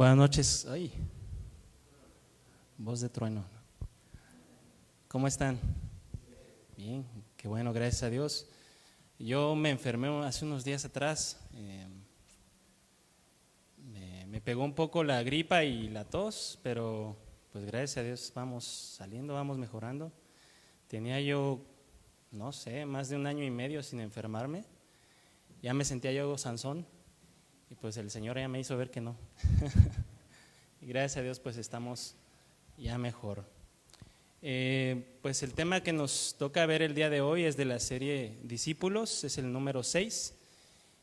Buenas noches. Ay, voz de trueno. ¿Cómo están? Bien, qué bueno, gracias a Dios. Yo me enfermé hace unos días atrás. Me pegó un poco la gripa y la tos, pero pues gracias a Dios vamos saliendo, vamos mejorando. Tenía yo, no sé, más de 1 año y medio sin enfermarme. Ya me sentía yo Sansón y pues el Señor ya me hizo ver que no. Y gracias a Dios pues estamos ya mejor. Pues el tema que nos toca ver el día de hoy es de la serie Discípulos, es el número 6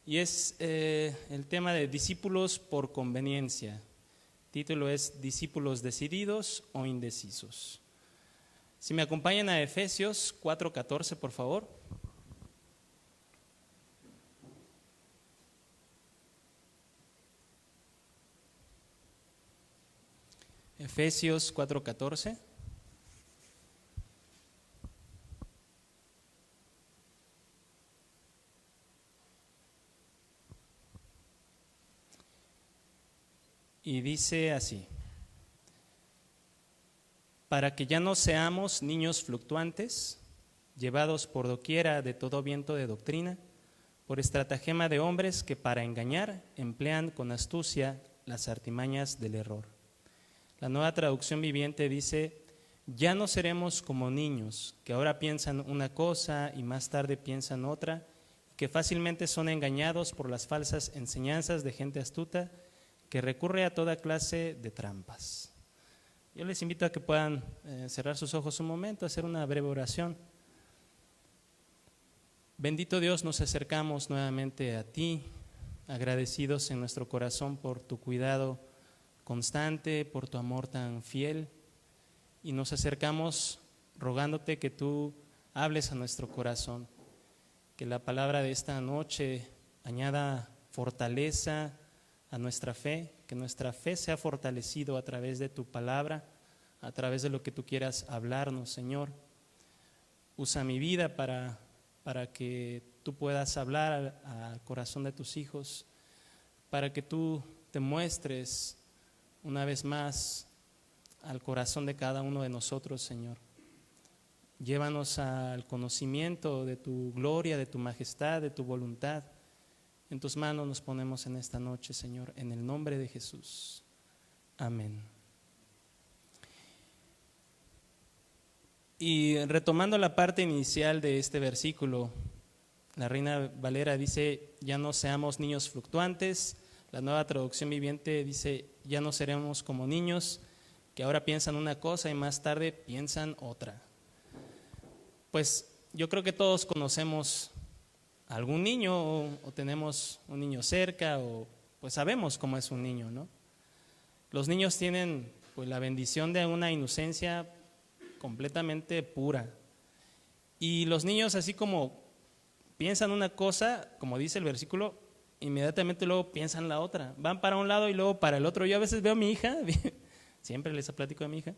y es el tema de discípulos por conveniencia. El título es Discípulos decididos o indecisos. Si me acompañan a Efesios 4:14, por favor. Efesios 4:14. Y dice así: para que ya no seamos niños fluctuantes, llevados por doquiera de todo viento de doctrina, por estratagema de hombres que para engañar emplean con astucia las artimañas del error. La Nueva Traducción Viviente dice: ya no seremos como niños, que ahora piensan una cosa y más tarde piensan otra, que fácilmente son engañados por las falsas enseñanzas de gente astuta, que recurre a toda clase de trampas. Yo les invito a que puedan cerrar sus ojos un momento, hacer una breve oración. Bendito Dios, nos acercamos nuevamente a ti, agradecidos en nuestro corazón por tu cuidado constante, por tu amor tan fiel, y nos acercamos rogándote que tú hables a nuestro corazón, que la palabra de esta noche añada fortaleza a nuestra fe, que nuestra fe sea fortalecido a través de tu palabra, a través de lo que tú quieras hablarnos, Señor. Usa mi vida para que tú puedas hablar al corazón de tus hijos, para que tú te muestres una vez más al corazón de cada uno de nosotros, Señor. Llévanos al conocimiento de tu gloria, de tu majestad, de tu voluntad. En tus manos nos ponemos en esta noche, Señor, en el nombre de Jesús. Amén. Y retomando la parte inicial de este versículo, la Reina Valera dice: ya no seamos niños fluctuantes. La Nueva Traducción Viviente dice: ya no seremos como niños, que ahora piensan una cosa y más tarde piensan otra. Pues yo creo que todos conocemos algún niño o tenemos un niño cerca o pues sabemos cómo es un niño, ¿no? Los niños tienen pues la bendición de una inocencia completamente pura, y los niños, así como piensan una cosa, como dice el versículo, inmediatamente luego piensan la otra, van para un lado y luego para el otro. Yo a veces veo a mi hija, siempre les platico a mi hija,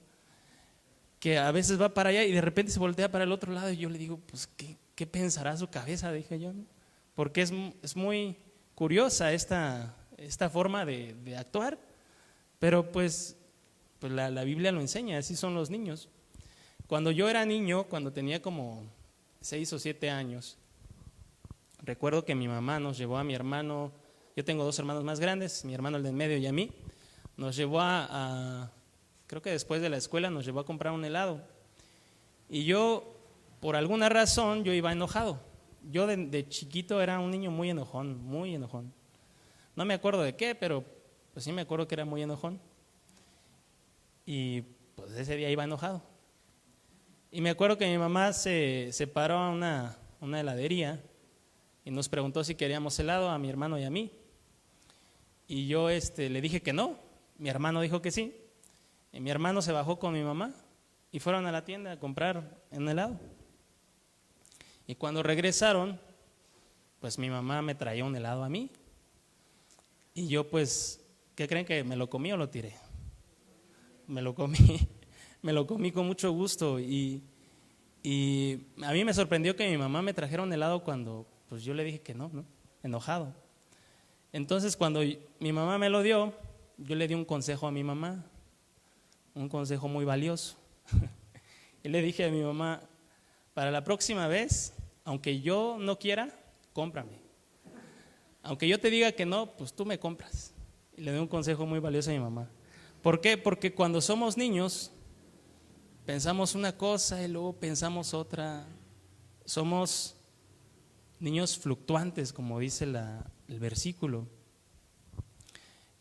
que a veces va para allá y de repente se voltea para el otro lado y yo le digo, pues ¿qué pensará su cabeza? Dije yo, ¿no? Porque es muy curiosa esta forma de actuar, pero pues la Biblia lo enseña, así son los niños. Cuando yo era niño, cuando tenía como 6 o 7 años, recuerdo que mi mamá nos llevó a mi hermano, yo tengo 2 hermanos más grandes, mi hermano el de en medio y a mí, nos llevó creo que después de la escuela nos llevó a comprar un helado. Y yo, por alguna razón, yo iba enojado. Yo de chiquito era un niño muy enojón, muy enojón. No me acuerdo de qué, pero pues sí me acuerdo que era muy enojón. Y pues ese día iba enojado. Y me acuerdo que mi mamá se paró a una heladería y nos preguntó si queríamos helado a mi hermano y a mí. Y yo le dije que no, mi hermano dijo que sí. Y mi hermano se bajó con mi mamá y fueron a la tienda a comprar un helado. Y cuando regresaron, pues mi mamá me traía un helado a mí. Y yo pues, ¿qué creen? ¿Que me lo comí o lo tiré? Me lo comí con mucho gusto. Y a mí me sorprendió que mi mamá me trajera un helado cuando pues yo le dije que no, enojado. Entonces cuando mi mamá me lo dio, yo le di un consejo a mi mamá, un consejo muy valioso. Y le dije a mi mamá, para la próxima vez, aunque yo no quiera, cómprame. Aunque yo te diga que no, pues tú me compras. Y le di un consejo muy valioso a mi mamá. ¿Por qué? Porque cuando somos niños, pensamos una cosa y luego pensamos otra. Somos niños fluctuantes, como dice el versículo.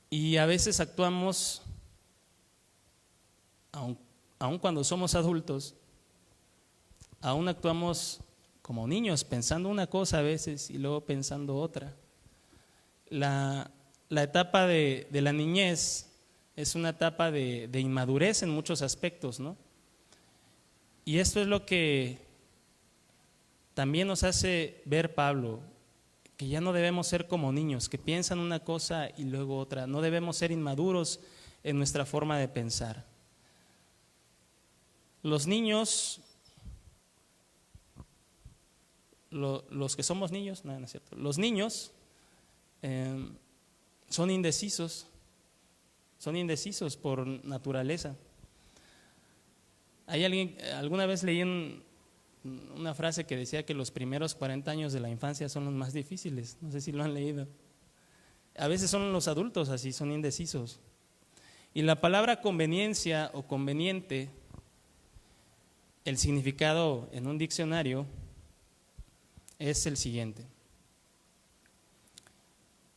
Y a veces actuamos, aun cuando somos adultos, aún actuamos como niños, pensando una cosa a veces y luego pensando otra. La etapa de la niñez es una etapa de inmadurez en muchos aspectos, ¿no? Y esto es lo que también nos hace ver Pablo, que ya no debemos ser como niños, que piensan una cosa y luego otra. No debemos ser inmaduros en nuestra forma de pensar. Los niños, los que somos niños, no es cierto. Los niños son indecisos por naturaleza. Alguna vez leí una frase que decía que los primeros 40 años de la infancia son los más difíciles. No sé si lo han leído. A veces son los adultos así, son indecisos. Y la palabra conveniencia o conveniente, el significado en un diccionario es el siguiente: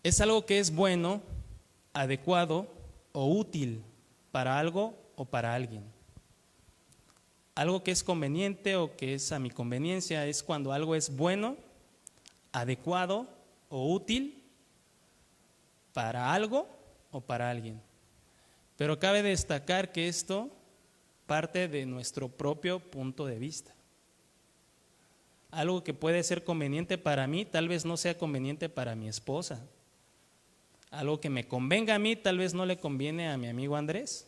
es algo que es bueno, adecuado o útil para algo o para alguien. Algo que es conveniente o que es a mi conveniencia es cuando algo es bueno, adecuado o útil para algo o para alguien. Pero cabe destacar que esto parte de nuestro propio punto de vista. Algo que puede ser conveniente para mí, tal vez no sea conveniente para mi esposa. Algo que me convenga a mí, tal vez no le conviene a mi amigo Andrés.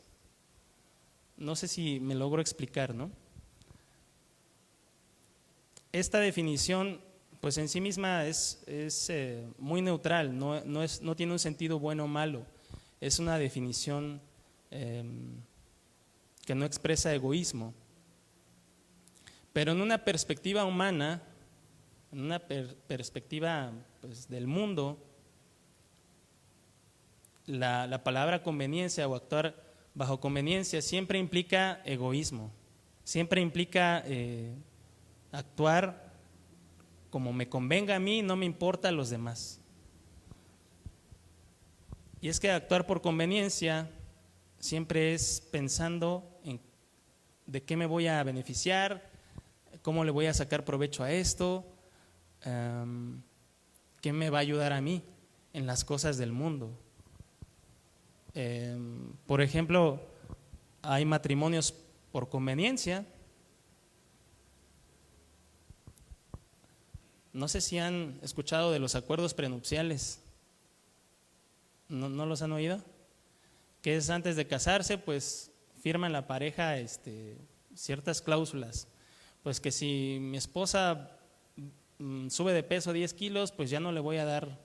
No sé si me logro explicar, ¿no? Esta definición, pues en sí misma es muy neutral, no tiene un sentido bueno o malo. Es una definición que no expresa egoísmo. Pero en una perspectiva humana, en una perspectiva pues, del mundo, la palabra conveniencia o actuar bajo conveniencia siempre implica egoísmo, siempre implica actuar como me convenga a mí, no me importa a los demás. Y es que actuar por conveniencia siempre es pensando en de qué me voy a beneficiar, cómo le voy a sacar provecho a esto, qué me va a ayudar a mí en las cosas del mundo. Por ejemplo, hay matrimonios por conveniencia. No sé si han escuchado de los acuerdos prenupciales. ¿No los han oído? Que es antes de casarse, pues firman la pareja ciertas cláusulas. Pues que si mi esposa sube de peso 10 kilos, pues ya no le voy a dar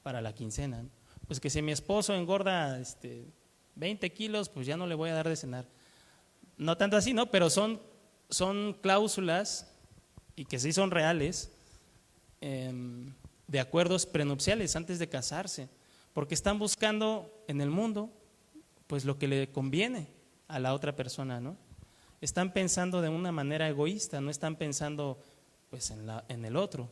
para la quincena, ¿no? Pues que si mi esposo engorda 20 kilos, pues ya no le voy a dar de cenar. No tanto así, ¿no? Pero son cláusulas, y que sí son reales, de acuerdos prenupciales antes de casarse, porque están buscando en el mundo pues lo que le conviene a la otra persona, ¿no? Están pensando de una manera egoísta, no están pensando pues en el otro.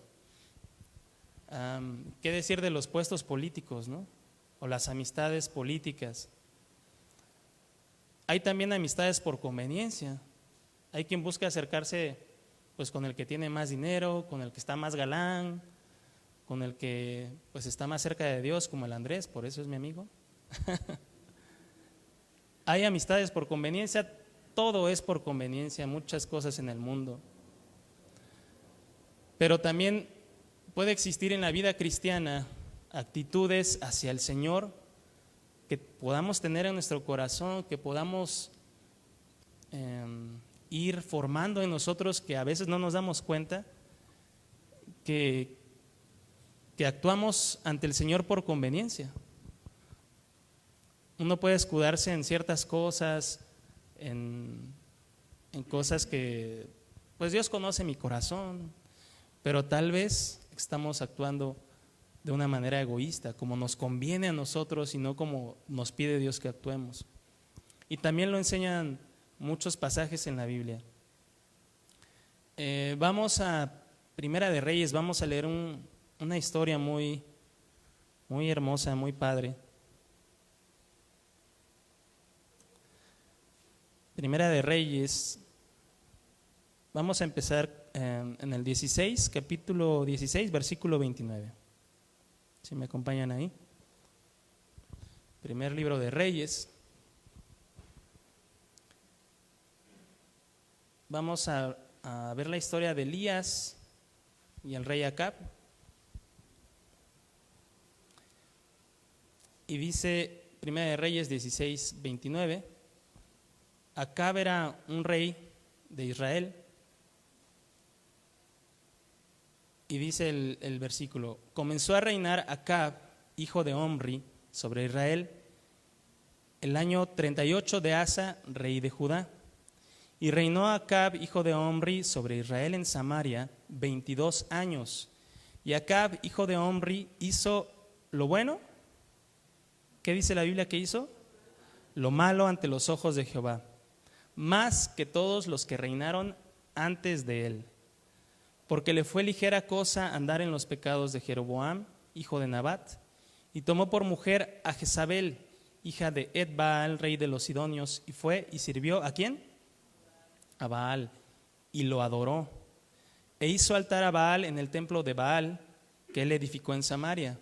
¿Qué decir de los puestos políticos, ¿no? O las amistades políticas? Hay también amistades por conveniencia. Hay quien busca acercarse pues con el que tiene más dinero, con el que está más galán, con el que pues está más cerca de Dios, como el Andrés, por eso es mi amigo. Hay amistades por conveniencia, todo es por conveniencia, muchas cosas en el mundo. Pero también puede existir en la vida cristiana actitudes hacia el Señor que podamos tener en nuestro corazón, que podamos ir formando en nosotros, que a veces no nos damos cuenta, que actuamos ante el Señor por conveniencia. uno puede escudarse en ciertas cosas, en cosas que, pues Dios conoce mi corazón, pero tal vez estamos actuando de una manera egoísta, como nos conviene a nosotros y no como nos pide Dios que actuemos. Y también lo enseñan muchos pasajes en la Biblia. Vamos a Primera de Reyes, vamos a leer una historia muy hermosa, muy padre. Primera de Reyes, vamos a empezar en el 16, capítulo 16, versículo 29. Si me acompañan ahí. Primer libro de Reyes. Vamos a ver la historia de Elías y el rey Acab. Y dice Primera de Reyes 16, 29. Acab era un rey de Israel. Y dice el versículo: comenzó a reinar Acab, hijo de Omri, sobre Israel el año 38 de Asa, rey de Judá. Y reinó Acab, hijo de Omri, sobre Israel en Samaria 22 años. Y Acab, hijo de Omri, hizo lo bueno. ¿Qué dice la Biblia que hizo? Lo malo ante los ojos de Jehová, más que todos los que reinaron antes de él. Porque le fue ligera cosa andar en los pecados de Jeroboam, hijo de Nabat, y tomó por mujer a Jezabel, hija de Ed-Baal, rey de los Sidonios, y fue y sirvió ¿a quién? A Baal, y lo adoró. E hizo altar a Baal en el templo de Baal, que él edificó en Samaria.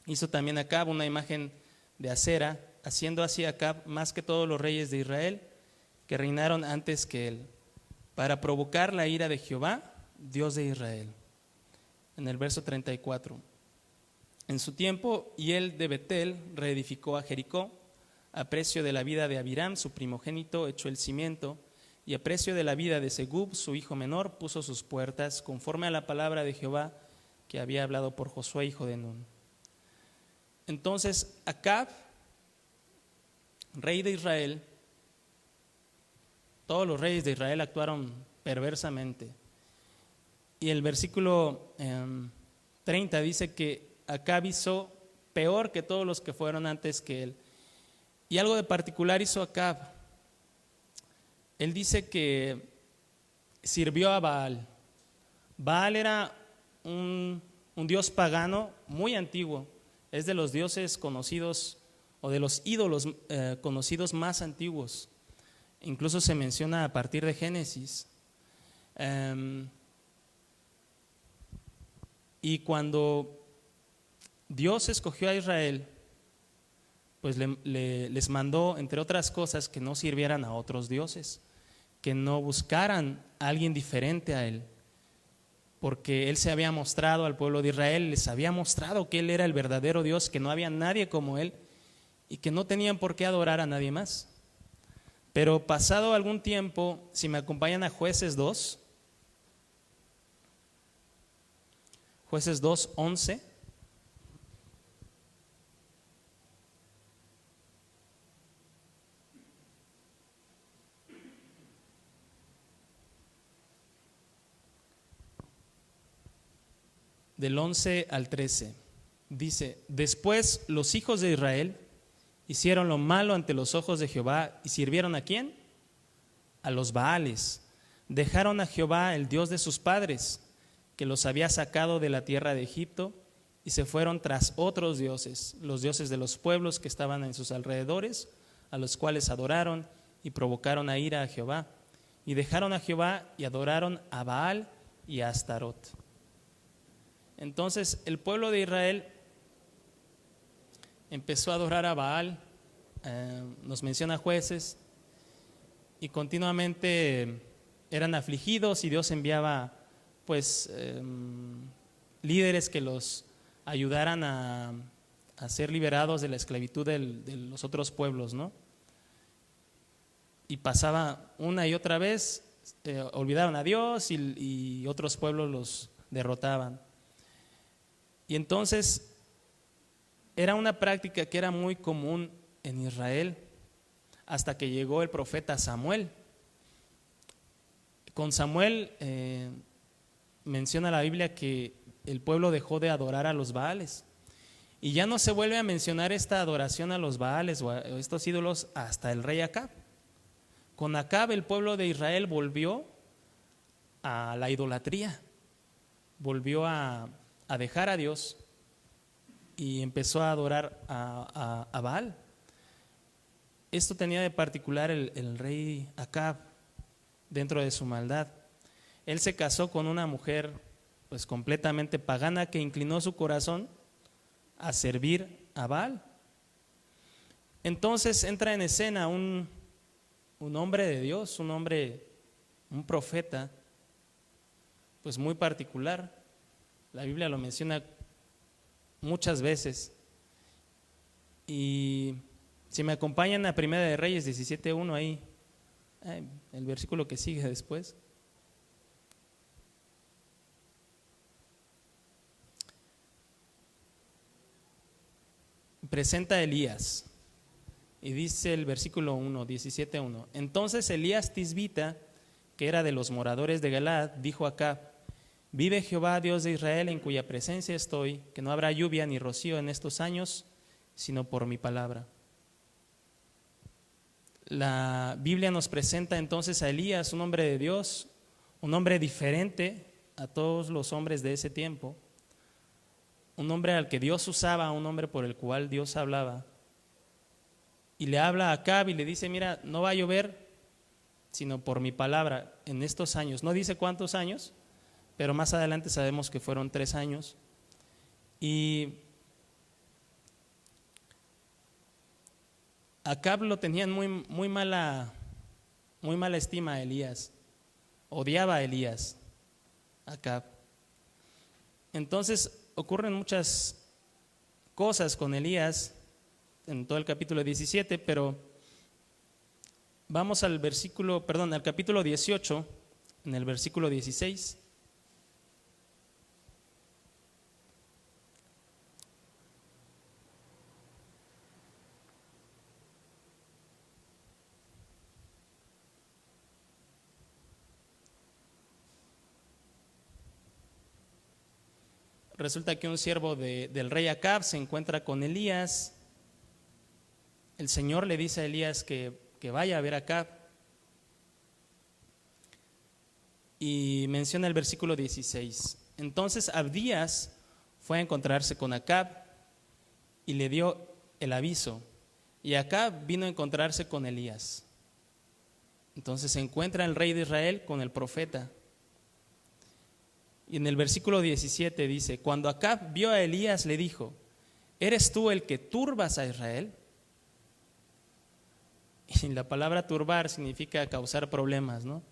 Hizo también Acab una imagen de acera, haciendo así Acab más que todos los reyes de Israel, que reinaron antes que él, para provocar la ira de Jehová, Dios de Israel. En el verso 34. En su tiempo, Hiel de Betel reedificó a Jericó, a precio de la vida de Abiram, su primogénito, echó el cimiento, y a precio de la vida de Segub, su hijo menor, puso sus puertas, conforme a la palabra de Jehová que había hablado por Josué, hijo de Nun. Entonces Acab, rey de Israel, todos los reyes de Israel actuaron perversamente. Y el versículo 30 dice que Acab hizo peor que todos los que fueron antes que él. Y algo de particular hizo Acab. Él dice que sirvió a Baal. Baal era un dios pagano muy antiguo. Es de los dioses conocidos o de los ídolos conocidos más antiguos. Incluso se menciona a partir de Génesis. Y cuando Dios escogió a Israel, pues les mandó, entre otras cosas, que no sirvieran a otros dioses, que no buscaran a alguien diferente a él, porque él se había mostrado al pueblo de Israel, les había mostrado que él era el verdadero Dios, que no había nadie como él y que no tenían por qué adorar a nadie más. Pero pasado algún tiempo, si me acompañan a Jueces 2, Jueces 2, 11. Del 11 al 13, dice: después los hijos de Israel hicieron lo malo ante los ojos de Jehová y sirvieron ¿a quién? A los Baales. Dejaron a Jehová, el Dios de sus padres, que los había sacado de la tierra de Egipto, y se fueron tras otros dioses, los dioses de los pueblos que estaban en sus alrededores, a los cuales adoraron y provocaron a ira a Jehová. Y dejaron a Jehová y adoraron a Baal y a Astarot. Entonces el pueblo de Israel empezó a adorar a Baal, nos menciona Jueces, y continuamente eran afligidos y Dios enviaba pues líderes que los ayudaran a ser liberados de la esclavitud de los otros pueblos, ¿no? Y pasaba una y otra vez, olvidaron a Dios y otros pueblos los derrotaban. Y entonces era una práctica que era muy común en Israel hasta que llegó el profeta Samuel. Con Samuel menciona la Biblia que el pueblo dejó de adorar a los Baales. Y ya no se vuelve a mencionar esta adoración a los Baales o a estos ídolos hasta el rey Acab. Con Acab el pueblo de Israel volvió a la idolatría, volvió a dejar a Dios y empezó a adorar a Baal. Esto tenía de particular el rey Acab dentro de su maldad. Él se casó con una mujer pues completamente pagana que inclinó su corazón a servir a Baal. Entonces entra en escena un hombre de Dios, un profeta, pues muy particular. La Biblia lo menciona muchas veces. Y si me acompañan a Primera de Reyes 17:1 ahí, el versículo que sigue después. Presenta a Elías y dice el versículo 1, 17:1: Entonces Elías Tisbita, que era de los moradores de Galaad, dijo a Acab: Vive Jehová, Dios de Israel, en cuya presencia estoy, que no habrá lluvia ni rocío en estos años, sino por mi palabra. La Biblia nos presenta entonces a Elías, un hombre de Dios, un hombre diferente a todos los hombres de ese tiempo, un hombre al que Dios usaba, un hombre por el cual Dios hablaba. Y le habla a Acab y le dice: mira, no va a llover sino por mi palabra en estos años. No dice cuántos años, pero más adelante sabemos que fueron 3 años. Y Acab lo tenían muy mala estima a Elías. Odiaba a Elías, Acab. Entonces ocurren muchas cosas con Elías en todo el capítulo 17, pero vamos al capítulo 18, en el versículo 16. Resulta que un siervo del rey Acab se encuentra con Elías. El Señor le dice a Elías que vaya a ver a Acab. Y menciona el versículo 16. Entonces Abdías fue a encontrarse con Acab y le dio el aviso. Y Acab vino a encontrarse con Elías. Entonces se encuentra el rey de Israel con el profeta. Y en el versículo 17 dice: Cuando Acab vio a Elías, le dijo: ¿eres tú el que turbas a Israel? Y la palabra turbar significa causar problemas, ¿no?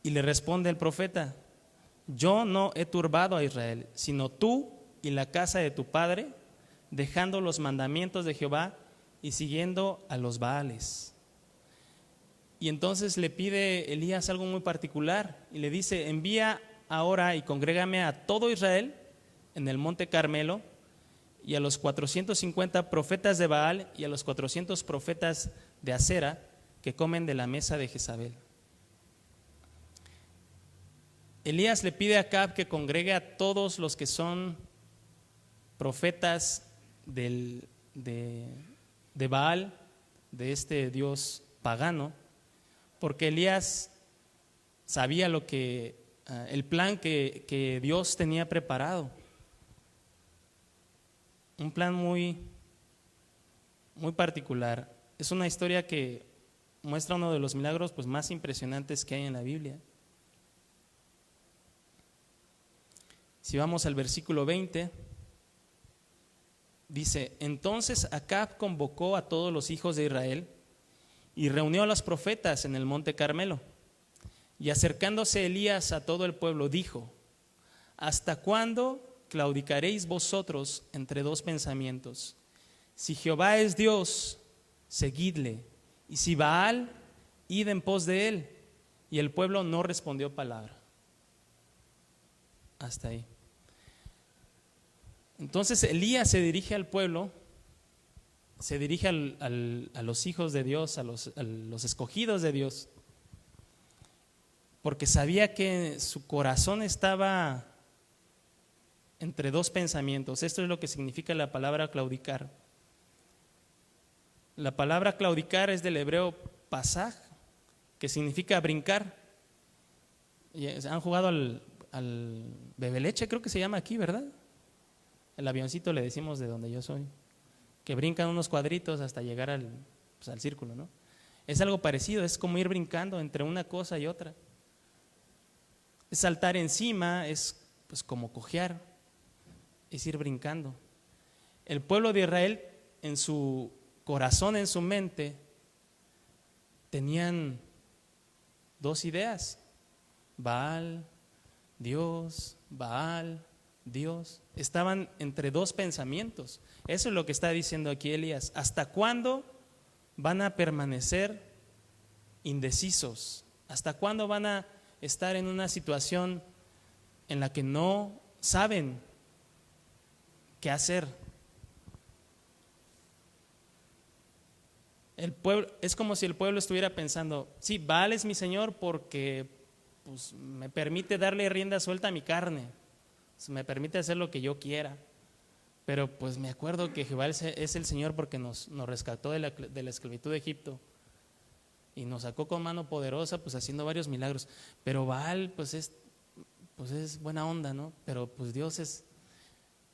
Y le responde el profeta: yo no he turbado a Israel, sino tú y la casa de tu padre, dejando los mandamientos de Jehová y siguiendo a los Baales. Y entonces le pide Elías algo muy particular y le dice: envía ahora y congrégame a todo Israel en el monte Carmelo, y a los 450 profetas de Baal y a los 400 profetas de Acera que comen de la mesa de Jezabel. Elías le pide a Acab que congregue a todos los que son profetas de Baal, de este dios pagano, porque Elías sabía el plan que Dios tenía preparado. Un plan muy particular. Es una historia que muestra uno de los milagros pues más impresionantes que hay en la Biblia. Si vamos al versículo 20, dice: entonces Acab convocó a todos los hijos de Israel y reunió a los profetas en el monte Carmelo. Y acercándose Elías a todo el pueblo, dijo: ¿hasta cuándo claudicaréis vosotros entre dos pensamientos? Si Jehová es Dios, seguidle, y si Baal, id en pos de él. Y el pueblo no respondió palabra. Hasta ahí. Entonces Elías se dirige al pueblo se dirige a los hijos de Dios, a los escogidos de Dios, porque sabía que su corazón estaba entre dos pensamientos. Esto es lo que significa la palabra claudicar. La palabra claudicar es del hebreo pasaj, que significa brincar. ¿Han jugado al bebeleche? Creo que se llama aquí, ¿verdad? El avioncito le decimos de donde yo soy, que brincan unos cuadritos hasta llegar al círculo, ¿no? Es algo parecido, es como ir brincando entre una cosa y otra. Es saltar encima, es pues como cojear, es ir brincando. El pueblo de Israel, en su corazón, en su mente, tenían dos ideas: Baal, Dios, Baal, Dios. Estaban entre dos pensamientos. Eso es lo que está diciendo aquí Elías. ¿Hasta cuándo van a permanecer indecisos? ¿Hasta cuándo van a estar en una situación en la que no saben qué hacer? El pueblo, es como si el pueblo estuviera pensando: sí, Baal es mi Señor porque pues, me permite darle rienda suelta a mi carne, me permite hacer lo que yo quiera, pero pues me acuerdo que Jehová es el Señor porque nos rescató de la esclavitud de Egipto y nos sacó con mano poderosa, pues haciendo varios milagros. Pero Baal pues es buena onda, ¿no? Pero pues Dios es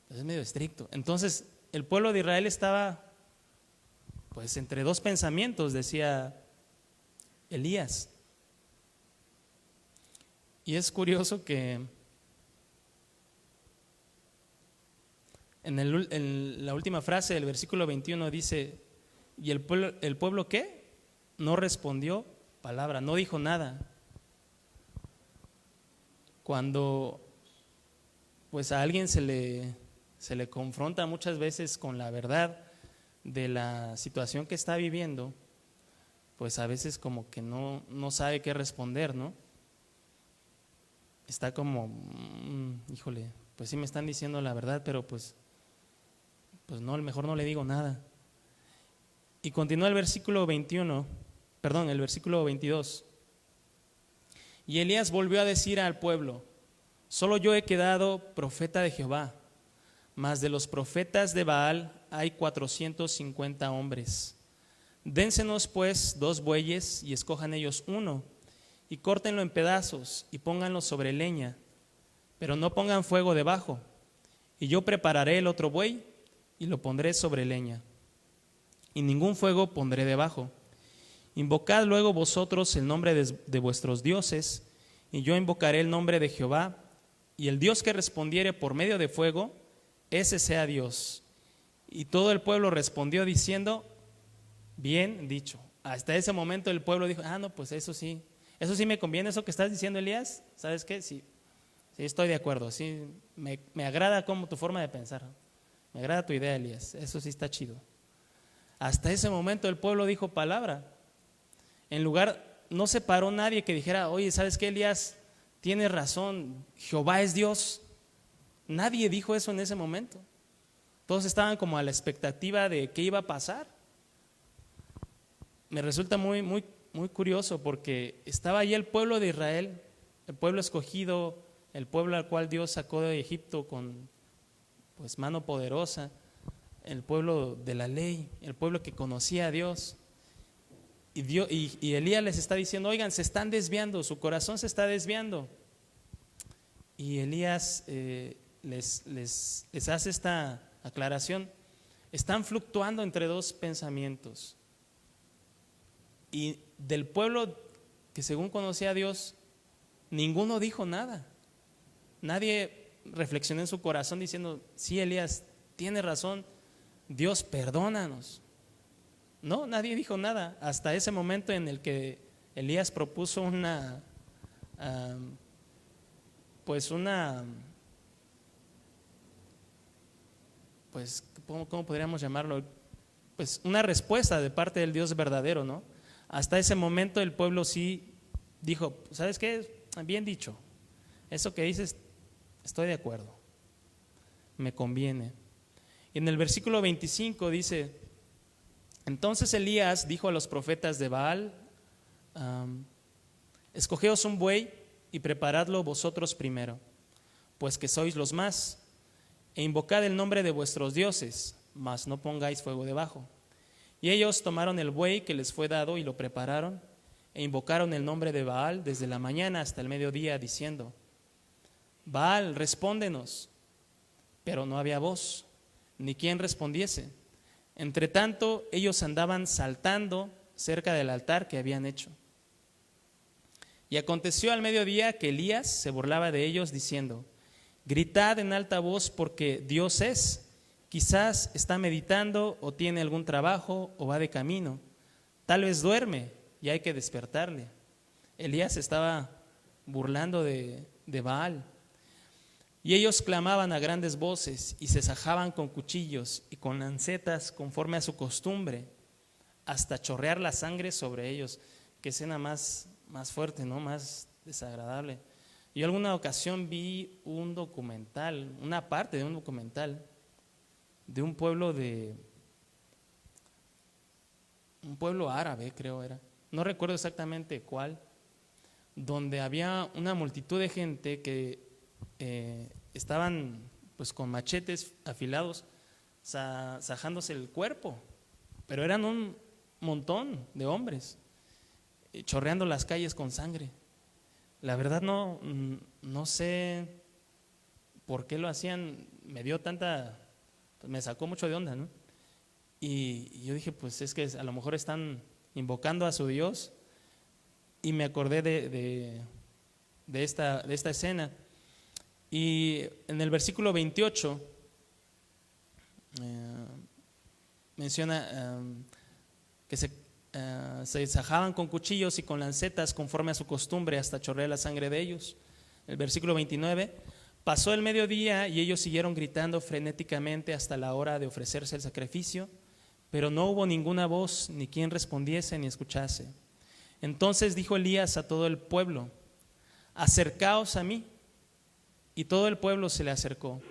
medio estricto. Entonces el pueblo de Israel estaba pues entre dos pensamientos, decía Elías. Y es curioso que en la última frase del versículo 21 dice: ¿y el pueblo qué? No respondió palabra, no dijo nada. Cuando pues a alguien se le confronta muchas veces con la verdad de la situación que está viviendo, pues a veces como que no sabe qué responder, ¿no? Está como, híjole, pues sí me están diciendo la verdad, pero pues no, mejor no le digo nada. Y continúa el versículo 22. Y Elías volvió a decir al pueblo: solo yo he quedado profeta de Jehová, mas de los profetas de Baal hay 450 hombres. Dénsenos pues 2 bueyes y escojan ellos uno, y córtenlo en pedazos y pónganlo sobre leña, pero no pongan fuego debajo. Y yo prepararé el otro buey y lo pondré sobre leña, y ningún fuego pondré debajo. Invocad luego vosotros el nombre de vuestros dioses, y yo invocaré el nombre de Jehová, y el Dios que respondiere por medio de fuego, ese sea Dios. Y todo el pueblo respondió diciendo: bien dicho. Hasta ese momento el pueblo dijo: no, pues eso sí me conviene, eso que estás diciendo, Elías. ¿Sabes qué? Sí, estoy de acuerdo, sí, me agrada como tu forma de pensar, me agrada tu idea, Elías, eso sí está chido. Hasta ese momento el pueblo dijo palabra. No se paró nadie que dijera: oye, ¿sabes qué, Elías? Tienes razón, Jehová es Dios. Nadie dijo eso en ese momento. Todos estaban como a la expectativa de qué iba a pasar. Me resulta muy, muy, muy curioso porque estaba allí el pueblo de Israel, el pueblo escogido, el pueblo al cual Dios sacó de Egipto con pues mano poderosa, el pueblo de la ley, el pueblo que conocía a Dios. Y Elías les está diciendo: oigan, se están desviando, su corazón se está desviando. Y Elías les hace esta aclaración: están fluctuando entre dos pensamientos. Y del pueblo que según conocía a Dios, ninguno dijo nada. Nadie reflexionó en su corazón diciendo: sí, Elías, tiene razón, Dios, perdónanos. No, nadie dijo nada hasta ese momento en el que Elías propuso ¿cómo podríamos llamarlo? Pues una respuesta de parte del Dios verdadero, ¿no? Hasta ese momento el pueblo sí dijo: ¿sabes qué? Bien dicho, eso que dices, estoy de acuerdo, me conviene. Y en el versículo 25 dice: Entonces Elías dijo a los profetas de Baal: escogeos un buey y preparadlo vosotros primero, pues que sois los más, e invocad el nombre de vuestros dioses, mas no pongáis fuego debajo. Y ellos tomaron el buey que les fue dado y lo prepararon, e invocaron el nombre de Baal desde la mañana hasta el mediodía, diciendo: Baal, respóndenos. Pero no había voz, ni quien respondiese. Entre tanto, ellos andaban saltando cerca del altar que habían hecho. Y aconteció al mediodía que Elías se burlaba de ellos, diciendo: gritad en alta voz, porque Dios es. Quizás está meditando, o tiene algún trabajo, o va de camino. Tal vez duerme y hay que despertarle. Elías estaba burlando de Baal. Y ellos clamaban a grandes voces y se sajaban con cuchillos y con lancetas conforme a su costumbre, hasta chorrear la sangre sobre ellos. Qué escena más fuerte, ¿no? Más desagradable. Yo alguna ocasión vi un documental, una parte de un documental de un pueblo árabe, creo era, no recuerdo exactamente cuál, donde había una multitud de gente que estaban pues con machetes afilados sajándose el cuerpo, pero eran un montón de hombres chorreando las calles con sangre. La verdad no sé por qué lo hacían, me sacó mucho de onda, ¿no? Y yo dije, pues es que a lo mejor están invocando a su Dios, y me acordé de esta escena. Y en el versículo 28 menciona que se sajaban con cuchillos y con lancetas conforme a su costumbre hasta chorrear la sangre de ellos. El versículo 29: pasó el mediodía y ellos siguieron gritando frenéticamente hasta la hora de ofrecerse el sacrificio, pero no hubo ninguna voz, ni quien respondiese ni escuchase. Entonces dijo Elías a todo el pueblo: acercaos a mí. Y todo el pueblo se le acercó,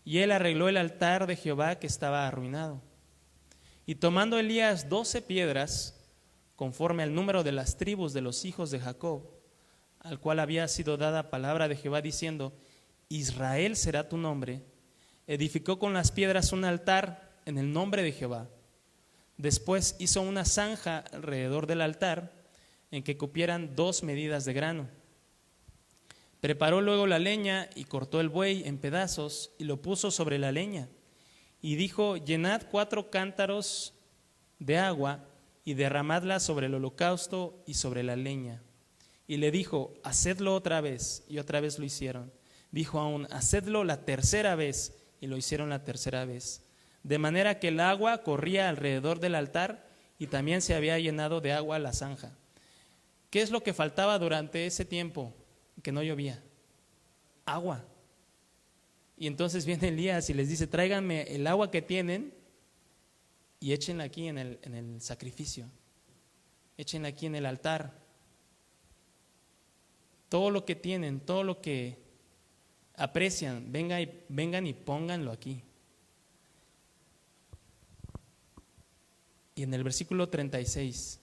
y él arregló el altar de Jehová que estaba arruinado. Y tomando Elías 12 piedras, conforme al número de las tribus de los hijos de Jacob, al cual había sido dada palabra de Jehová diciendo: Israel será tu nombre, edificó con las piedras un altar en el nombre de Jehová. Después hizo una zanja alrededor del altar, en que cupieran 2 medidas de grano. Preparó luego la leña y cortó el buey en pedazos y lo puso sobre la leña. Y dijo: llenad 4 cántaros de agua y derramadla sobre el holocausto y sobre la leña. Y le dijo: hacedlo otra vez. Y otra vez lo hicieron. Dijo aún: hacedlo la tercera vez. Y lo hicieron la tercera vez. De manera que el agua corría alrededor del altar, y también se había llenado de agua la zanja. ¿Qué es lo que faltaba durante ese tiempo que no llovía? Agua. Y entonces viene Elías y les dice: tráiganme el agua que tienen y échenla aquí en el sacrificio, échenla aquí en el altar. Todo lo que tienen, todo lo que aprecian, vengan y pónganlo aquí. Y en el versículo 36,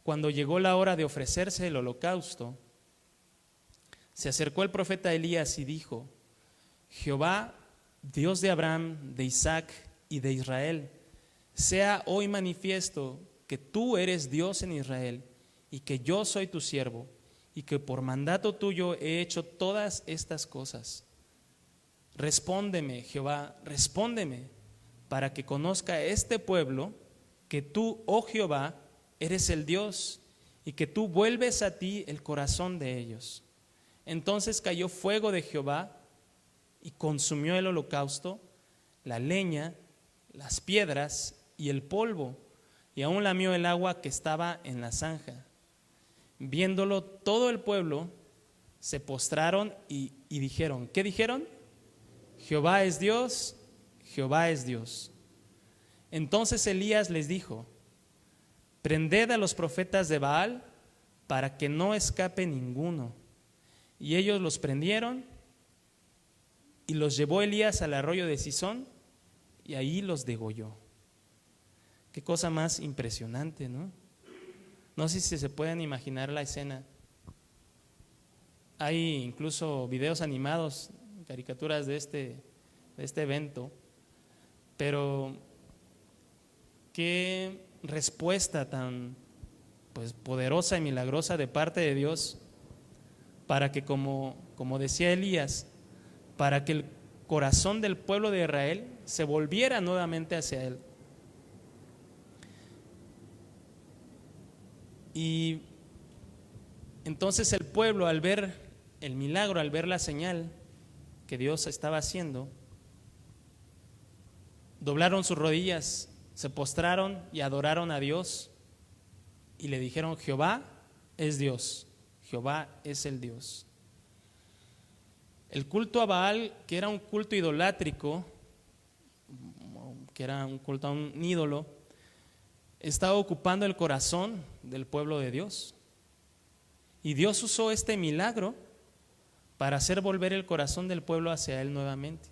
cuando llegó la hora de ofrecerse el holocausto, se acercó el profeta Elías y dijo: Jehová, Dios de Abraham, de Isaac y de Israel, sea hoy manifiesto que tú eres Dios en Israel, y que yo soy tu siervo, y que por mandato tuyo he hecho todas estas cosas. Respóndeme, Jehová, respóndeme, para que conozca este pueblo que tú, oh Jehová, eres el Dios, y que tú vuelves a ti el corazón de ellos. Entonces cayó fuego de Jehová y consumió el holocausto, la leña, las piedras y el polvo, y aún lamió el agua que estaba en la zanja. Viéndolo todo el pueblo, se postraron y dijeron: ¿qué dijeron? Jehová es Dios, Jehová es Dios. Entonces Elías les dijo: prended a los profetas de Baal para que no escape ninguno. Y ellos los prendieron, y los llevó Elías al arroyo de Cisón, y ahí los degolló. Qué cosa más impresionante, ¿no? No sé si se pueden imaginar la escena. Hay incluso videos animados, caricaturas de este evento, pero qué respuesta tan pues poderosa y milagrosa de parte de Dios para que, como decía Elías, para que el corazón del pueblo de Israel se volviera nuevamente hacia Él. Y entonces el pueblo, al ver el milagro, al ver la señal que Dios estaba haciendo, doblaron sus rodillas, se postraron y adoraron a Dios y le dijeron: Jehová es Dios, Jehová es el Dios. El culto a Baal, que era un culto idolátrico, que era un culto a un ídolo, estaba ocupando el corazón del pueblo de Dios. Y Dios usó este milagro para hacer volver el corazón del pueblo hacia Él nuevamente.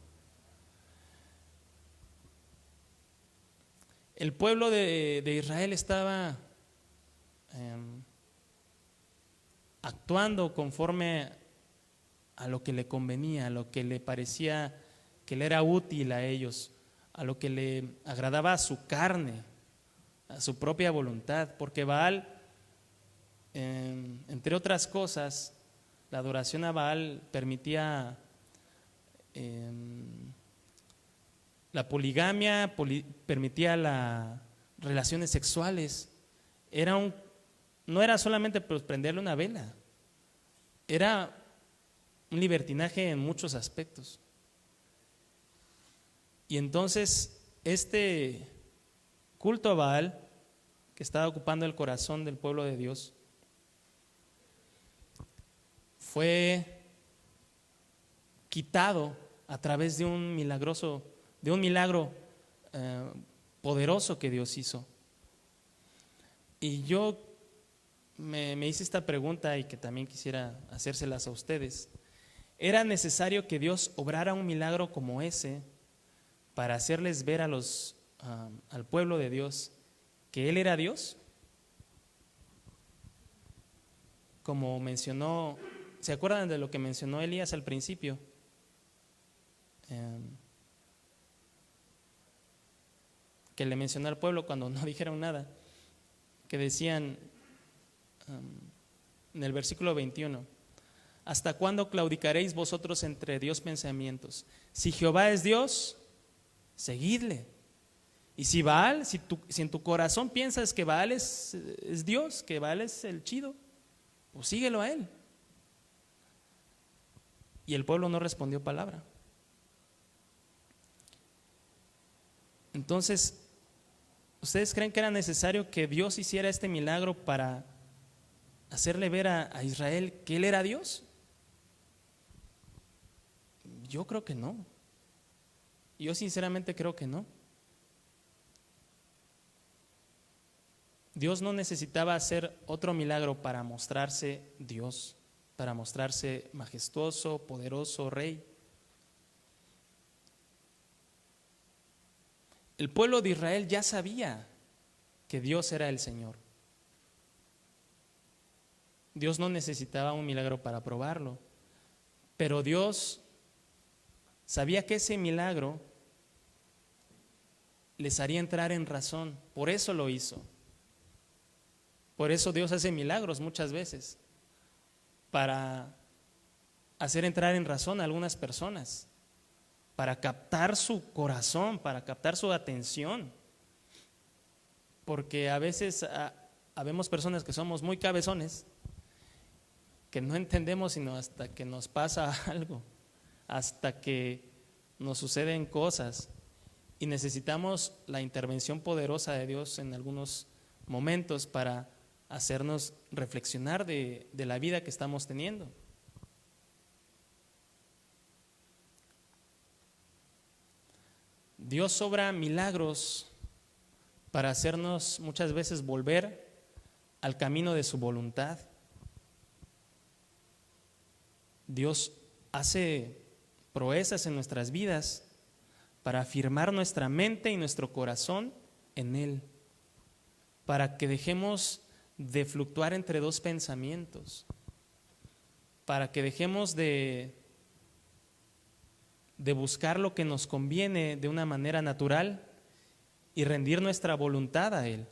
El pueblo de Israel estaba actuando conforme a lo que le convenía, a lo que le parecía que le era útil a ellos, a lo que le agradaba a su carne, a su propia voluntad, porque Baal, entre otras cosas, la adoración a Baal permitía la poligamia, permitía las relaciones sexuales. No era solamente pues prenderle una vela, era un libertinaje en muchos aspectos. Y entonces este culto a Baal, que estaba ocupando el corazón del pueblo de Dios, fue quitado a través de un milagro poderoso que Dios hizo. Y yo me hice esta pregunta y que también quisiera hacérselas a ustedes. ¿Era necesario que Dios obrara un milagro como ese para hacerles ver al pueblo de Dios que Él era Dios? Como mencionó, ¿se acuerdan de lo que mencionó Elías al principio? Que le mencionó al pueblo cuando no dijeron nada, que decían en el versículo 21: ¿hasta cuándo claudicaréis vosotros entre Dios pensamientos? Si Jehová es Dios, seguidle. Y si Baal, si en tu corazón piensas que Baal es Dios, que Baal es el chido, pues síguelo a él. Y el pueblo no respondió palabra. Entonces, ¿ustedes creen que era necesario que Dios hiciera este milagro para hacerle ver a Israel que Él era Dios? Yo creo que no. Yo sinceramente creo que no. Dios no necesitaba hacer otro milagro para mostrarse Dios, para mostrarse majestuoso, poderoso, rey. El pueblo de Israel ya sabía que Dios era el Señor. Dios no necesitaba un milagro para probarlo, pero Dios sabía que ese milagro les haría entrar en razón, por eso lo hizo. Por eso Dios hace milagros muchas veces, para hacer entrar en razón a algunas personas, para captar su corazón, para captar su atención. Porque a veces habemos personas que somos muy cabezones, que no entendemos sino hasta que nos pasa algo, hasta que nos suceden cosas, y necesitamos la intervención poderosa de Dios en algunos momentos para hacernos reflexionar de la vida que estamos teniendo. Dios obra milagros para hacernos muchas veces volver al camino de su voluntad. Dios hace proezas en nuestras vidas para afirmar nuestra mente y nuestro corazón en Él, para que dejemos de fluctuar entre dos pensamientos, para que dejemos de buscar lo que nos conviene de una manera natural y rendir nuestra voluntad a Él.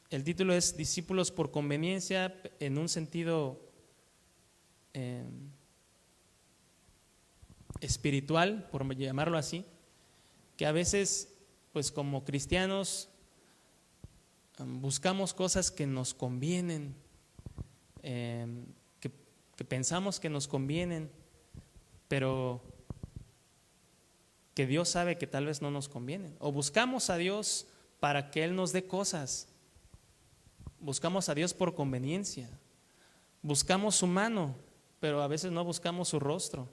El título es Discípulos por conveniencia, en un sentido espiritual, por llamarlo así, que a veces, pues como cristianos, buscamos cosas que nos convienen, que pensamos que nos convienen, pero que Dios sabe que tal vez no nos convienen. O buscamos a Dios para que Él nos dé cosas. Buscamos a Dios por conveniencia. Buscamos su mano, pero a veces no buscamos su rostro.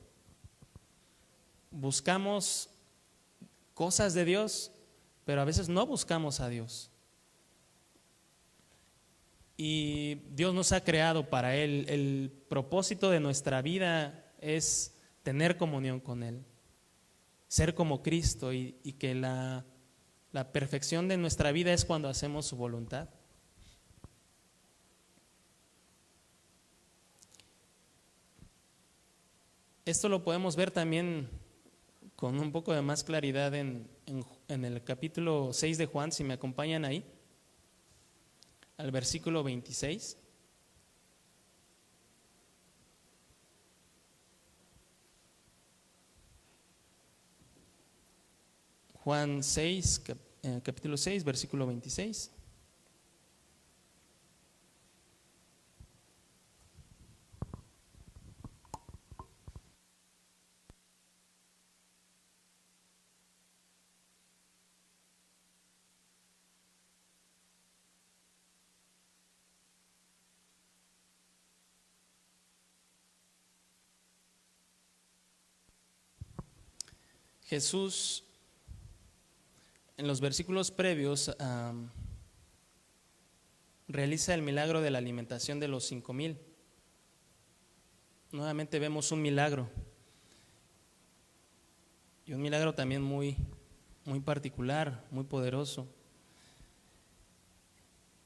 Buscamos cosas de Dios, pero a veces no buscamos a Dios. Y Dios nos ha creado para Él. El propósito de nuestra vida es tener comunión con Él, ser como Cristo, y que la perfección de nuestra vida es cuando hacemos su voluntad. Esto lo podemos ver también con un poco de más claridad en el capítulo 6 de Juan, si me acompañan ahí, al versículo 26. Juan 6, capítulo 6, versículo 26. Jesús, en los versículos previos, realiza el milagro de la alimentación de los 5,000. Nuevamente vemos un milagro, y un milagro también muy, muy particular, muy poderoso.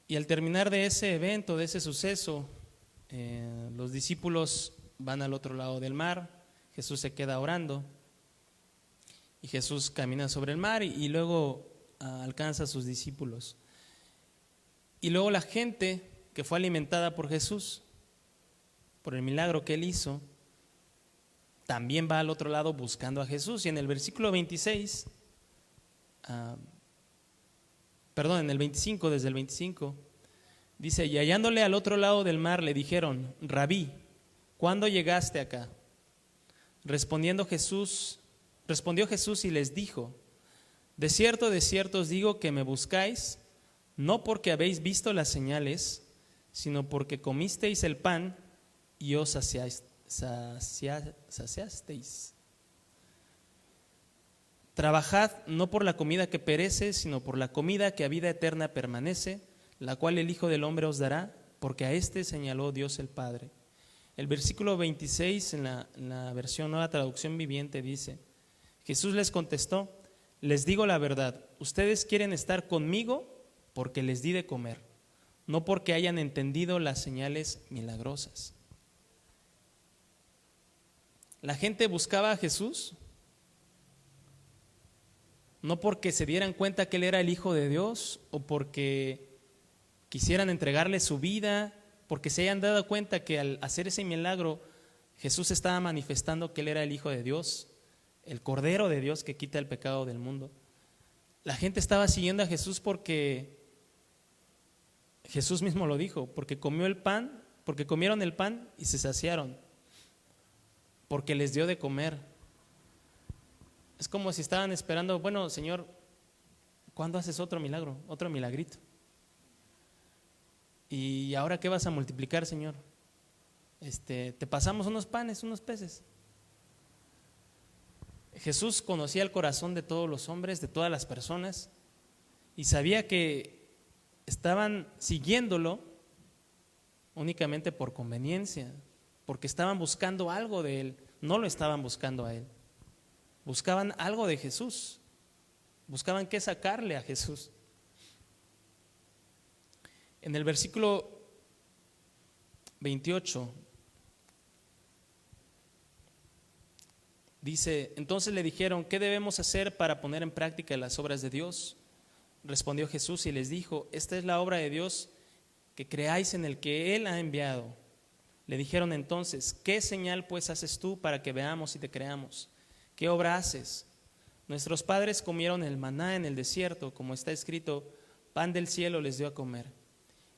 Y al terminar de ese evento, de ese suceso, los discípulos van al otro lado del mar. Jesús se queda orando y Jesús camina sobre el mar y luego alcanza a sus discípulos. Y luego la gente que fue alimentada por Jesús, por el milagro que Él hizo, también va al otro lado buscando a Jesús. Y en el versículo 26, en el 25, desde el 25, dice: y hallándole al otro lado del mar le dijeron: Rabí, ¿cuándo llegaste acá? Respondió Jesús y les dijo: de cierto os digo que me buscáis, no porque habéis visto las señales, sino porque comisteis el pan y os saciasteis. Trabajad no por la comida que perece, sino por la comida que a vida eterna permanece, la cual el Hijo del Hombre os dará, porque a éste señaló Dios el Padre. El versículo 26 en la versión Nueva Traducción Viviente dice: Jesús les contestó: les digo la verdad, ustedes quieren estar conmigo porque les di de comer, no porque hayan entendido las señales milagrosas. La gente buscaba a Jesús no porque se dieran cuenta que Él era el Hijo de Dios, o porque quisieran entregarle su vida, porque se hayan dado cuenta que al hacer ese milagro Jesús estaba manifestando que Él era el Hijo de Dios, el Cordero de Dios que quita el pecado del mundo. La gente estaba siguiendo a Jesús porque Jesús mismo lo dijo, porque comieron el pan y se saciaron, porque les dio de comer. Es como si estaban esperando: bueno, Señor, ¿cuándo haces otro milagro, otro milagrito? ¿Y ahora qué vas a multiplicar, Señor? Te pasamos unos panes, unos peces. Jesús conocía el corazón de todos los hombres, de todas las personas, y sabía que estaban siguiéndolo únicamente por conveniencia, porque estaban buscando algo de Él, no lo estaban buscando a Él. Buscaban algo de Jesús, buscaban qué sacarle a Jesús. En el versículo 28 dice, entonces le dijeron, ¿qué debemos hacer para poner en práctica las obras de Dios? Respondió Jesús y les dijo, esta es la obra de Dios, que creáis en el que Él ha enviado. Le dijeron entonces, ¿qué señal pues haces tú para que veamos y te creamos? ¿Qué obra haces? Nuestros padres comieron el maná en el desierto, como está escrito, pan del cielo les dio a comer.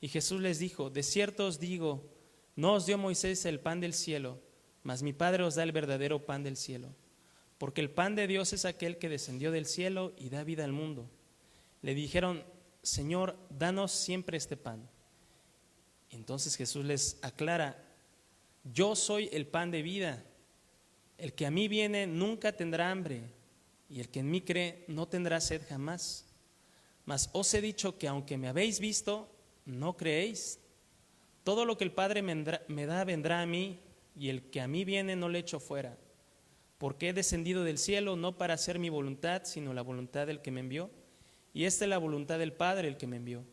Y Jesús les dijo, de cierto os digo, no os dio Moisés el pan del cielo, mas mi Padre os da el verdadero pan del cielo. Porque el pan de Dios es aquel que descendió del cielo y da vida al mundo. Le dijeron, Señor, danos siempre este pan. Entonces Jesús les aclara, yo soy el pan de vida. El que a mí viene nunca tendrá hambre, y el que en mí cree no tendrá sed jamás. Mas os he dicho que aunque me habéis visto, no creéis. Todo lo que el Padre me da vendrá a mí, y el que a mí viene no le echo fuera. Porque he descendido del cielo no para hacer mi voluntad, sino la voluntad del que me envió. Y esta es la voluntad del Padre, el que me envió,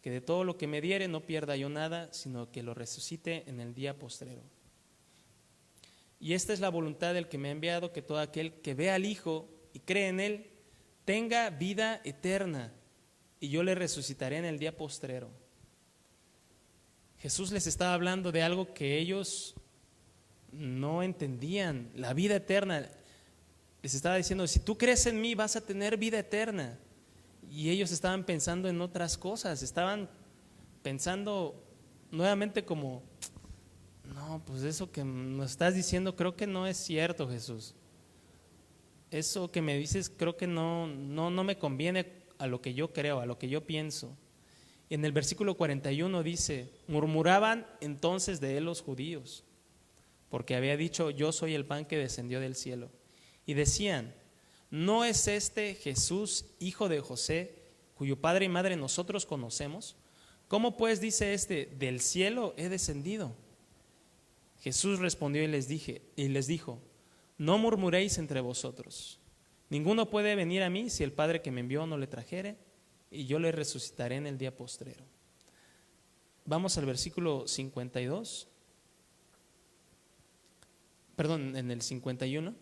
que de todo lo que me diere no pierda yo nada, sino que lo resucite en el día postrero. Y esta es la voluntad del que me ha enviado, que todo aquel que ve al Hijo y cree en Él, tenga vida eterna, y yo le resucitaré en el día postrero. Jesús les estaba hablando de algo que ellos no entendían, la vida eterna. Les estaba diciendo, si tú crees en mí vas a tener vida eterna. Y ellos estaban pensando en otras cosas, estaban pensando nuevamente como, no, pues eso que nos estás diciendo creo que no es cierto, Jesús. Eso que me dices creo que no me conviene a lo que yo creo, a lo que yo pienso. En el versículo 41 dice, murmuraban entonces de él los judíos, porque había dicho, yo soy el pan que descendió del cielo. Y decían, ¿no es este Jesús, hijo de José, cuyo padre y madre nosotros conocemos? ¿Cómo pues dice este, del cielo he descendido? Jesús respondió y les dijo, no murmuréis entre vosotros. Ninguno puede venir a mí si el Padre que me envió no le trajere, y yo le resucitaré en el día postrero. Vamos al versículo 52. Perdón, en el 51.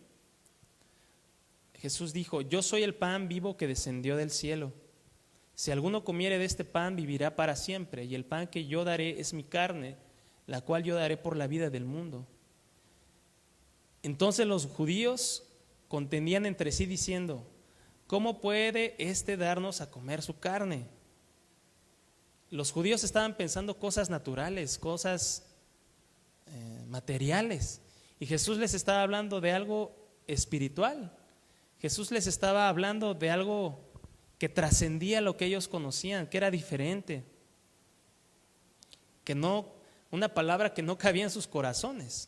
Jesús dijo, yo soy el pan vivo que descendió del cielo. Si alguno comiere de este pan, vivirá para siempre, y el pan que yo daré es mi carne, la cual yo daré por la vida del mundo. Entonces los judíos contendían entre sí diciendo, ¿cómo puede éste darnos a comer su carne? Los judíos estaban pensando cosas naturales, cosas materiales, y Jesús les estaba hablando de algo espiritual. Jesús les estaba hablando de algo que trascendía lo que ellos conocían, que era diferente, que no, una palabra que no cabía en sus corazones.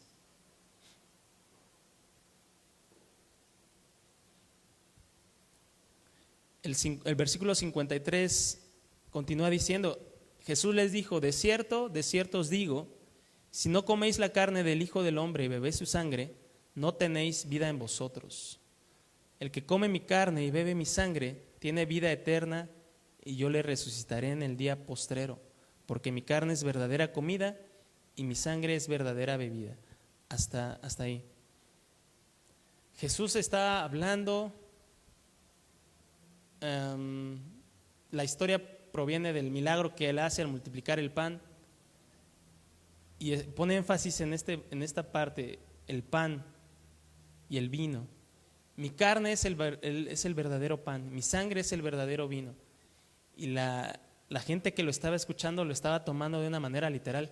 El versículo 53 continúa diciendo, Jesús les dijo, de cierto os digo, si no coméis la carne del Hijo del Hombre y bebéis su sangre, no tenéis vida en vosotros. El que come mi carne y bebe mi sangre tiene vida eterna, y yo le resucitaré en el día postrero, porque mi carne es verdadera comida y mi sangre es verdadera bebida. Hasta ahí. Jesús está hablando, la historia proviene del milagro que él hace al multiplicar el pan, y pone énfasis en esta parte, el pan y el vino. Mi carne es el verdadero pan, mi sangre es el verdadero vino. Y la gente que lo estaba escuchando lo estaba tomando de una manera literal.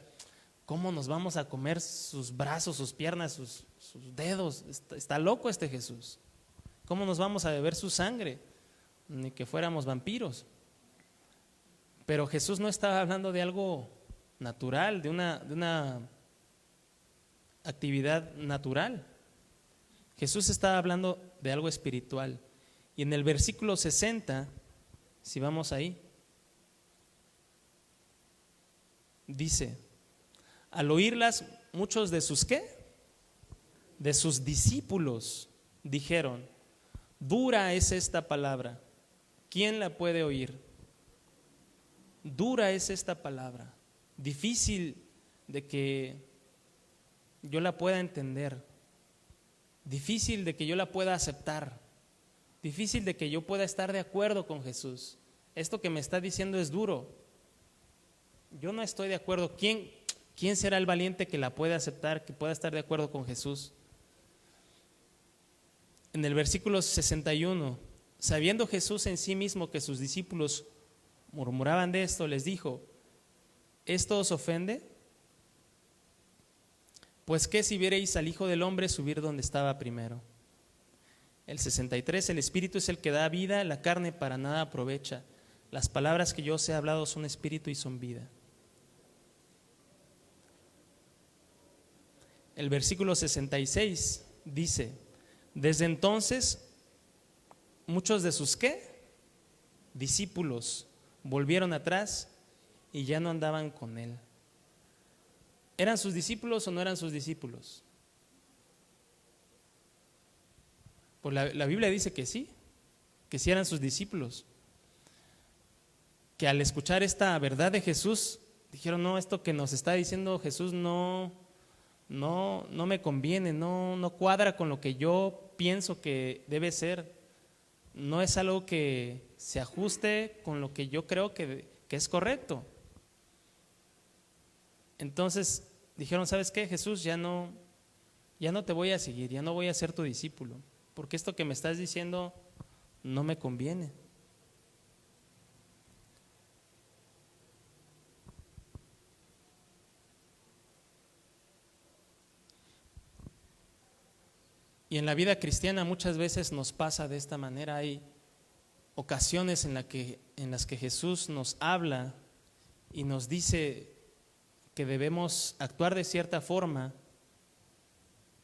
¿Cómo nos vamos a comer sus brazos, sus piernas, sus dedos? Está loco este Jesús. ¿Cómo nos vamos a beber su sangre? Ni que fuéramos vampiros. Pero Jesús no estaba hablando de algo natural, de una actividad natural. Jesús estaba hablando de algo espiritual. Y en el versículo 60, si vamos ahí, dice, al oírlas, muchos de sus ¿qué? De sus discípulos dijeron, dura es esta palabra, ¿quién la puede oír? dura es esta palabra, difícil de que yo la pueda entender, difícil de que yo la pueda aceptar, difícil de que yo pueda estar de acuerdo con Jesús. Esto que me está diciendo es duro. Yo no estoy de acuerdo. ¿Quién será el valiente que la pueda aceptar, que pueda estar de acuerdo con Jesús? En el versículo 61, sabiendo Jesús en sí mismo que sus discípulos murmuraban de esto, les dijo: ¿esto os ofende? Pues qué si viereis al Hijo del Hombre subir donde estaba primero. El 63, el Espíritu es el que da vida, la carne para nada aprovecha. Las palabras que yo os he hablado son espíritu y son vida. El versículo 66 dice: desde entonces muchos de sus ¿qué? Discípulos volvieron atrás y ya no andaban con él. ¿Eran sus discípulos o no eran sus discípulos? Pues la Biblia dice que sí eran sus discípulos, que al escuchar esta verdad de Jesús dijeron: no, esto que nos está diciendo Jesús no me conviene, no cuadra con lo que yo pienso que debe ser, no es algo que se ajuste con lo que yo creo que es correcto. Entonces dijeron: ¿sabes qué, Jesús? Ya no te voy a seguir, ya no voy a ser tu discípulo, porque esto que me estás diciendo no me conviene. Y en la vida cristiana muchas veces nos pasa de esta manera. Hay ocasiones en las que Jesús nos habla y nos dice que debemos actuar de cierta forma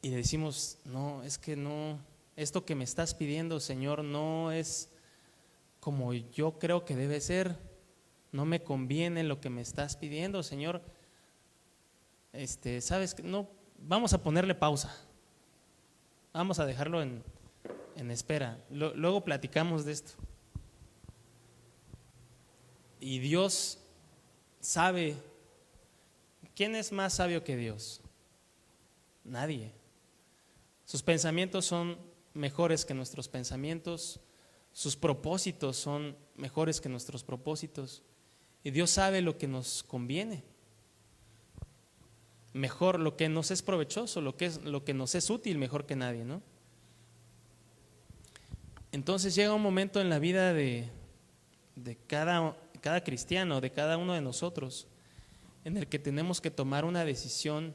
y decimos: no, es que no, esto que me estás pidiendo, Señor, no es como yo creo que debe ser, no me conviene lo que me estás pidiendo, Señor. ¿Sabes qué? No, vamos a ponerle pausa, vamos a dejarlo en espera, luego platicamos de esto. Y Dios sabe. ¿Quién es más sabio que Dios? Nadie. Sus pensamientos son mejores que nuestros pensamientos, sus propósitos son mejores que nuestros propósitos, y Dios sabe lo que nos conviene, mejor, lo que nos es provechoso, lo que nos es útil, mejor que nadie, ¿no? Entonces llega un momento en la vida de cada cristiano, de cada uno de nosotros, en el que tenemos que tomar una decisión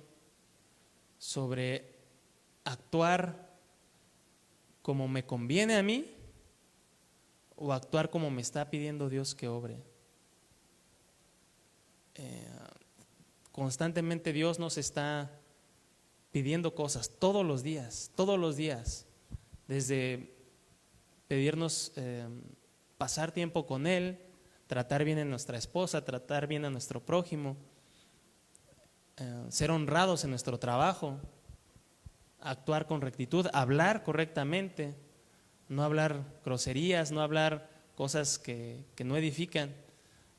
sobre actuar como me conviene a mí o actuar como me está pidiendo Dios que obre. Constantemente Dios nos está pidiendo cosas todos los días, desde pedirnos pasar tiempo con Él, tratar bien a nuestra esposa, tratar bien a nuestro prójimo, ser honrados en nuestro trabajo, actuar con rectitud, hablar correctamente, no hablar groserías, no hablar cosas que no edifican.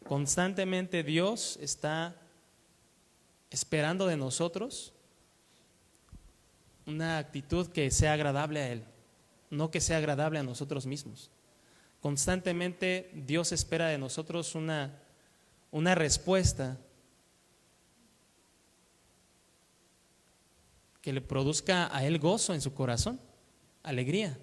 Constantemente Dios está esperando de nosotros una actitud que sea agradable a Él, no que sea agradable a nosotros mismos. Constantemente Dios espera de nosotros una respuesta que le produzca a Él gozo en su corazón, alegría.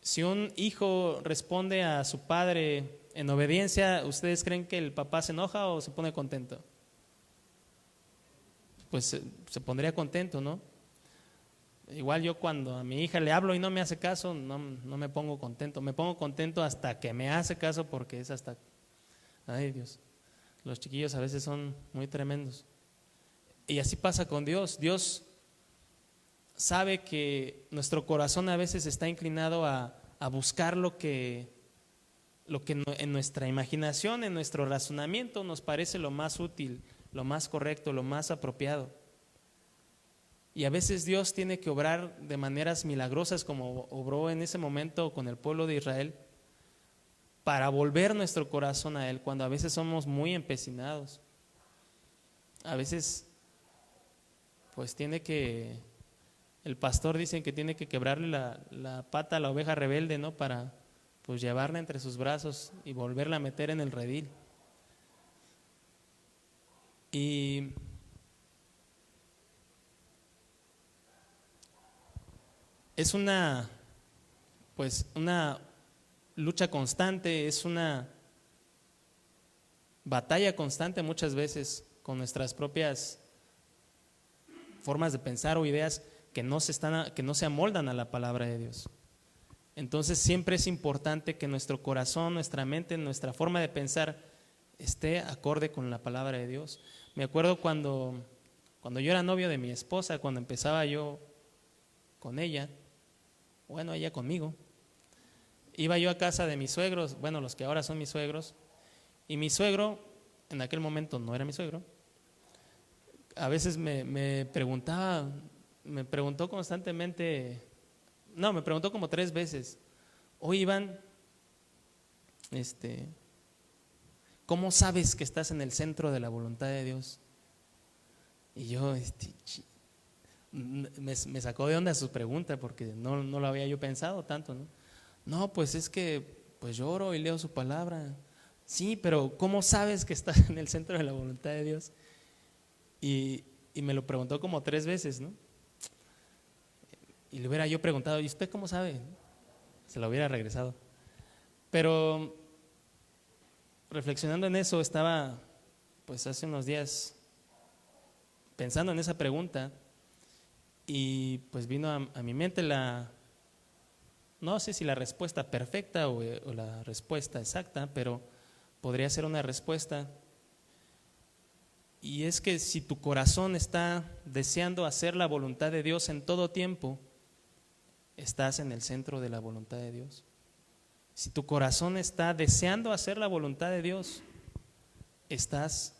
Si un hijo responde a su padre en obediencia, ¿ustedes creen que el papá se enoja o se pone contento? Pues se pondría contento, ¿no? Igual yo cuando a mi hija le hablo y no me hace caso, no me pongo contento. Me pongo contento hasta que me hace caso, porque es hasta... Ay, Dios, los chiquillos a veces son muy tremendos. Y así pasa con Dios. Dios sabe que nuestro corazón a veces está inclinado a buscar lo que en nuestra imaginación, en nuestro razonamiento nos parece lo más útil, lo más correcto, lo más apropiado. Y a veces Dios tiene que obrar de maneras milagrosas, como obró en ese momento con el pueblo de Israel, para volver nuestro corazón a Él, cuando a veces somos muy empecinados. A veces, pues el pastor dice que tiene que quebrarle la pata a la oveja rebelde, ¿no? Para pues llevarla entre sus brazos y volverla a meter en el redil. Y es una lucha constante, es una batalla constante muchas veces con nuestras propias formas de pensar o ideas que no se amoldan a la palabra de Dios. Entonces siempre es importante que nuestro corazón, nuestra mente, nuestra forma de pensar esté acorde con la palabra de Dios. Me acuerdo cuando yo era novio de mi esposa, cuando empezaba yo con ella, bueno, ella conmigo, iba yo a casa de mis suegros, bueno, los que ahora son mis suegros, y mi suegro, en aquel momento no era mi suegro, a veces me preguntó constantemente, me preguntó como 3 veces, oye Iván, ¿cómo sabes que estás en el centro de la voluntad de Dios? Y yo, me sacó de onda su pregunta porque no lo había yo pensado tanto, ¿no? No, pues es que pues yo oro y leo su palabra. Sí, pero ¿cómo sabes que estás en el centro de la voluntad de Dios? Y me lo preguntó como 3 veces, ¿no? Y le hubiera yo preguntado, ¿y usted cómo sabe? Se lo hubiera regresado. Pero reflexionando en eso, estaba pues hace unos días pensando en esa pregunta y pues vino a mi mente no sé si la respuesta perfecta o la respuesta exacta, pero podría ser una respuesta. Y es que si tu corazón está deseando hacer la voluntad de Dios en todo tiempo, estás en el centro de la voluntad de Dios. Si tu corazón está deseando hacer la voluntad de Dios, estás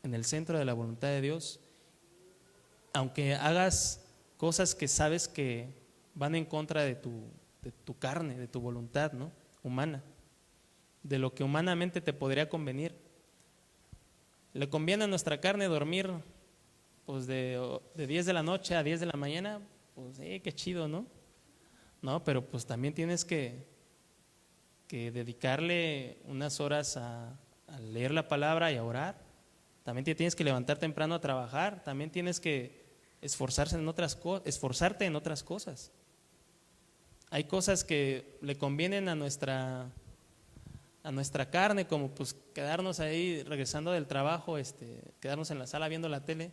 en el centro de la voluntad de Dios, aunque hagas cosas que sabes que van en contra de tu carne, de tu voluntad, ¿no? Humana, de lo que humanamente te podría convenir. ¿Le conviene a nuestra carne dormir pues de 10 de la noche a 10 de la mañana? Pues qué chido, ¿no? No, pero pues también tienes que dedicarle unas horas a leer la palabra y a orar. También te tienes que levantar temprano a trabajar. También tienes que esforzarte en otras cosas. Hay cosas que le convienen a nuestra carne, como pues quedarnos ahí regresando del trabajo, quedarnos en la sala viendo la tele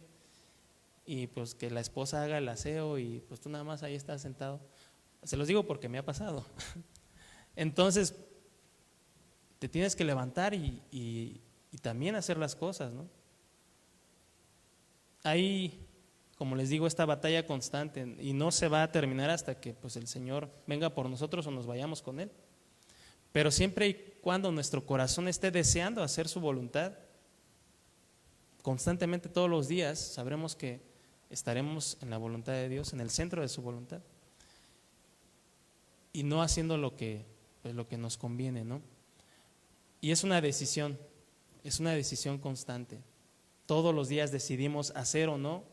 y pues que la esposa haga el aseo y pues tú nada más ahí estás sentado. Se los digo porque me ha pasado. Entonces te tienes que levantar y también hacer las cosas, ¿no? Hay, como les digo, esta batalla constante y no se va a terminar hasta que pues el Señor venga por nosotros o nos vayamos con Él. Pero siempre y cuando nuestro corazón esté deseando hacer su voluntad, constantemente todos los días sabremos que estaremos en la voluntad de Dios, en el centro de su voluntad, y no haciendo lo que nos conviene, ¿no? Y es una decisión constante. Todos los días decidimos hacer o no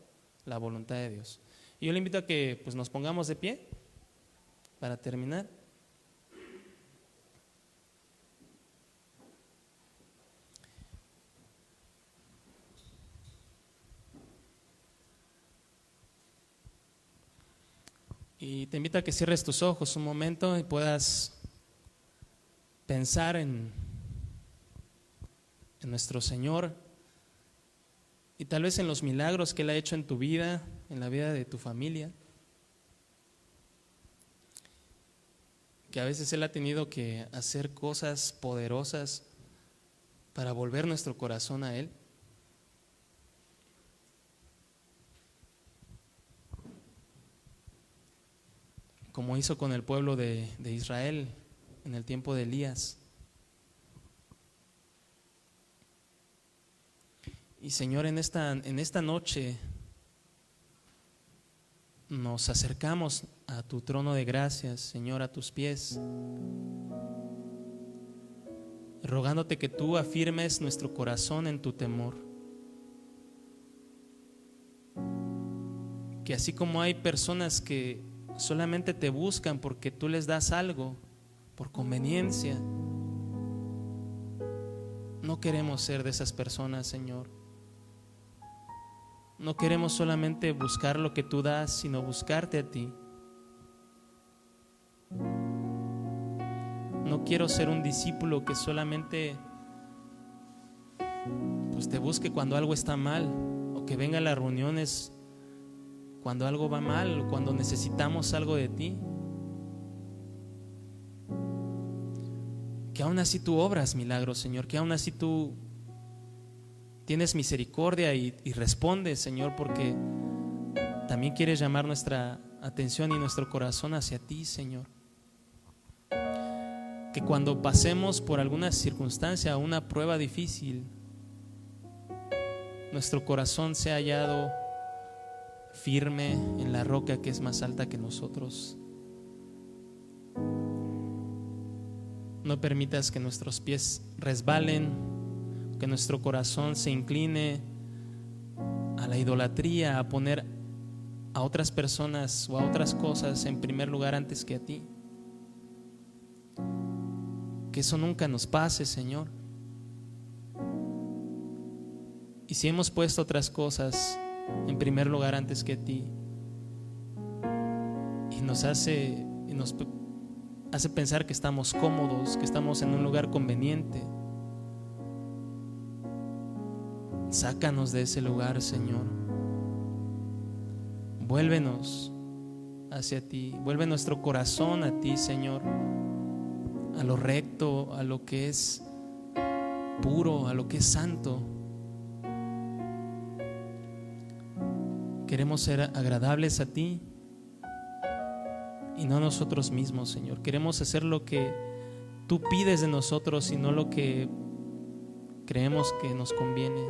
la voluntad de Dios. Y yo le invito a que pues nos pongamos de pie para terminar. Y te invito a que cierres tus ojos un momento y puedas pensar en nuestro Señor y tal vez en los milagros que Él ha hecho en tu vida, en la vida de tu familia, que a veces Él ha tenido que hacer cosas poderosas para volver nuestro corazón a Él. Como hizo con el pueblo de Israel en el tiempo de Elías. Y Señor, en esta noche nos acercamos a tu trono de gracias, Señor, a tus pies. rogándote que tú afirmes nuestro corazón en tu temor. Que así como hay personas que solamente te buscan porque tú les das algo, por conveniencia, no queremos ser de esas personas, Señor. No queremos solamente buscar lo que tú das, sino buscarte a ti. No quiero ser un discípulo que solamente pues te busque cuando algo está mal, o que venga a las reuniones cuando algo va mal, o cuando necesitamos algo de ti. Que aún así tú obras milagros, Señor, que aún así tú tienes misericordia y respondes, Señor, porque también quieres llamar nuestra atención y nuestro corazón hacia ti, Señor. Que cuando pasemos por alguna circunstancia o una prueba difícil, nuestro corazón sea hallado firme en la roca que es más alta que nosotros. No permitas que nuestros pies resbalen, que nuestro corazón se incline a la idolatría, a poner a otras personas o a otras cosas en primer lugar antes que a ti. Que eso nunca nos pase, Señor. Y si hemos puesto otras cosas en primer lugar antes que a ti, y nos hace pensar que estamos cómodos, que estamos en un lugar conveniente, sácanos de ese lugar, Señor. Vuélvenos hacia ti, vuelve nuestro corazón a ti, Señor, a lo recto, a lo que es puro, a lo que es santo. Queremos ser agradables a ti y no a nosotros mismos, Señor. Queremos hacer lo que tú pides de nosotros y no lo que creemos que nos conviene.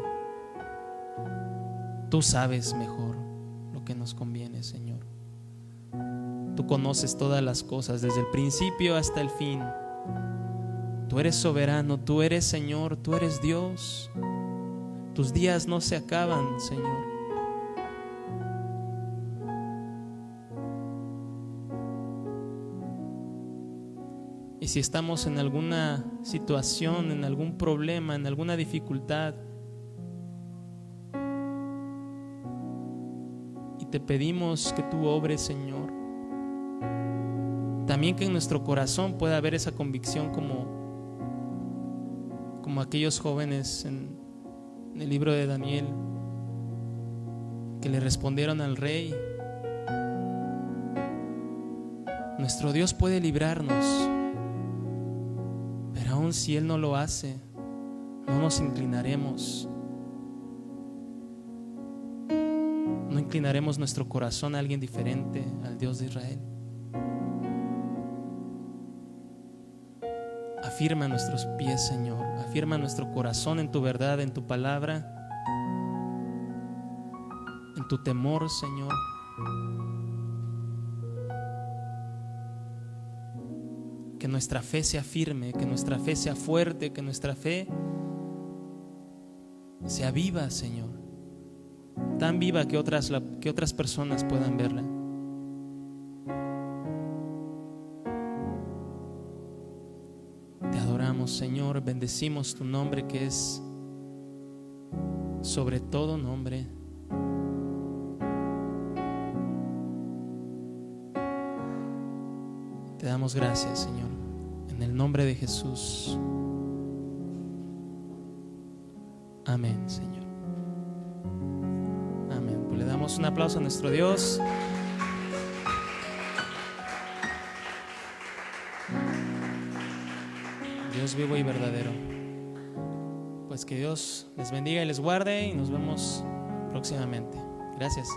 Tú sabes mejor lo que nos conviene, Señor. Tú conoces todas las cosas desde el principio hasta el fin. Tú eres soberano, tú eres Señor, tú eres Dios. Tus días no se acaban, Señor. Y si estamos en alguna situación, en algún problema, en alguna dificultad, y te pedimos que tú obres, Señor, también que en nuestro corazón pueda haber esa convicción como aquellos jóvenes en el libro de Daniel, que le respondieron al rey: nuestro Dios puede librarnos, pero aun si Él no lo hace, no nos inclinaremos. No inclinaremos nuestro corazón a alguien diferente al Dios de Israel. Afirma nuestros pies, Señor. Afirma nuestro corazón en tu verdad, en tu palabra, en tu temor, Señor. Que nuestra fe sea firme, que nuestra fe sea fuerte, que nuestra fe sea viva, Señor. Tan viva que otras personas puedan verla. Te adoramos, Señor, bendecimos tu nombre que es sobre todo nombre. Te damos gracias, Señor, en el nombre de Jesús. Amén, Señor. Amén. Pues le damos un aplauso a nuestro Dios. Dios vivo y verdadero. Pues que Dios les bendiga y les guarde y nos vemos próximamente. Gracias.